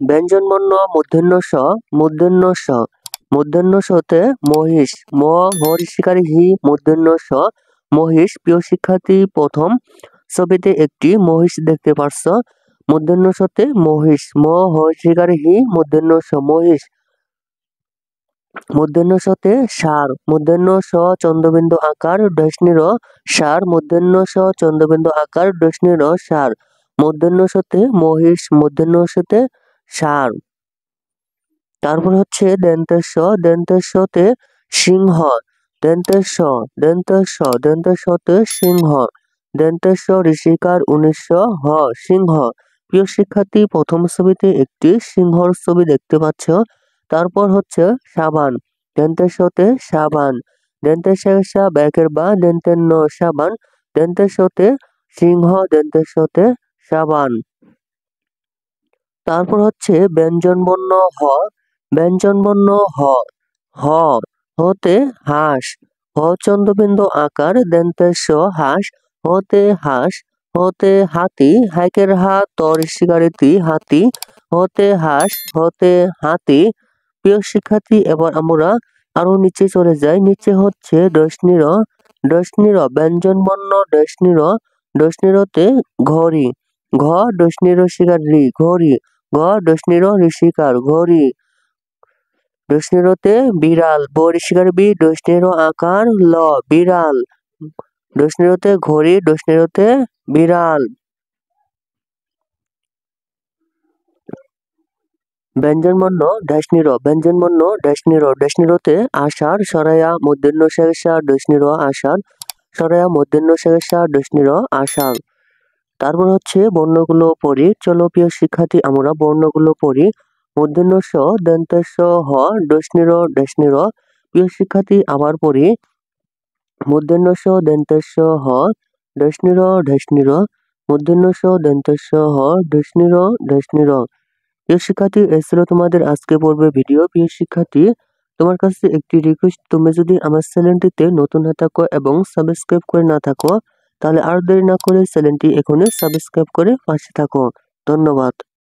ব্যঞ্জনবর্ণ মূর্ধন্য স মূর্ধন্য স মূর্ধন্য সতে মহিষ ম হরিষিকারী হি মূর্ধন্য স মহিষ। প্রিয় শিক্ষার্থী, প্রথম ছবিতে একটি মহিষ দেখতে পারছ। মূর্ধন্য সতে মহিষ ম হরিষিকারী হি মূর্ধন্য স মহিষ। মূর্ধন্য সতে ষাঁড় মূর্ধন্য স চন্দ্রবিন্দু আকার ডেসনি র ষাঁড় মূর্ধন্য স চন্দ্রবিন্দু আকার ডেসনি র ষাঁড়। মূর্ধন্য সতে মহিষ মূর্ধন্য সতে ষাঁড়। তারপর হচ্ছে দন্তেশ্বতে সিংহ দন্তেশ্ব দন্তেশ্ব দন্তেশ্বতে সিংহ। দন্তেশ্ব ঋষিকার 19 হ সিংহ। প্রিয় শিক্ষার্থী, প্রথম ছবিতে একটি সিংহর ছবি দেখতে পাচ্ছ। তারপর হচ্ছে সাবান দন্তেশ্বতে সাবান দন্তেশ্বসা ব্যাকের বা দন্তেন্ন সাবান দন্তেশ্বতে সিংহ দন্তেশ্বতে সাবান। তারপর হচ্ছে ব্যঞ্জনবর্ণ হ ব্যঞ্জনবর্ণ হ হ হতে হাঁস হ চন্দ্রবিন্দু আকার দন্তেশ্ব হাঁস হতে হাঁস। হতে হাতি হাইকের হা তর শিকারিতি হাতি হতে হাঁস হতে হাতি। প্রিয় শিক্ষার্থী, এবার আমরা আরো নিচে চলে যাই। নিচে হচ্ছে ডসনির ব্যঞ্জনবর্ণ ডসনিরতে ঘড়ি ঘ ডসনির শিকার রি ঘড়ি ঘ ডসনির ঋষিকার ঘড়ি। ডসনিরতে বিড়াল ব ঋষিকার বি ডসনির আকার ল বিড়াল। ডসনিরতে ঘড়ি ডসনিরতে বিড়াল। ব্যঞ্জনবর্ণ ব্যঞ্জনবর্ণ ডেসনিরতে আষাঢ় সরায়া মূর্ধন্য শেষা ডসনির আষাঢ় সরায়া মূর্ধন্য শেষা ডসনির আষাঢ়। তারপর হচ্ছে বর্ণগুলো পড়ি। চলো প্রিয় শিক্ষার্থী, আমরা বর্ণগুলো পড়ি। মূর্ধন্য স দন্তেশ্ব হ ডসনির। প্রিয় শিক্ষার্থী, আবার পড়ি। মূর্ধন্য স দন্তেশ্ব হ ডসনির মূর্ধন্য স দন্তেশ্ব হ ডসনির। প্রিয় শিক্ষার্থী, এই ছিল তোমাদের আজকে পড়বে ভিডিও। প্রিয় শিক্ষার্থী, তোমার কাছে একটি রিকোয়েস্ট, তুমি যদি আমার চ্যানেলটিতে নতুন হয়ে থাকো এবং সাবস্ক্রাইব করে না থাকো, তাহলে আর দেরি না করে চ্যানেলটি এখনই সাবস্ক্রাইব করে পাশে থাকো। ধন্যবাদ।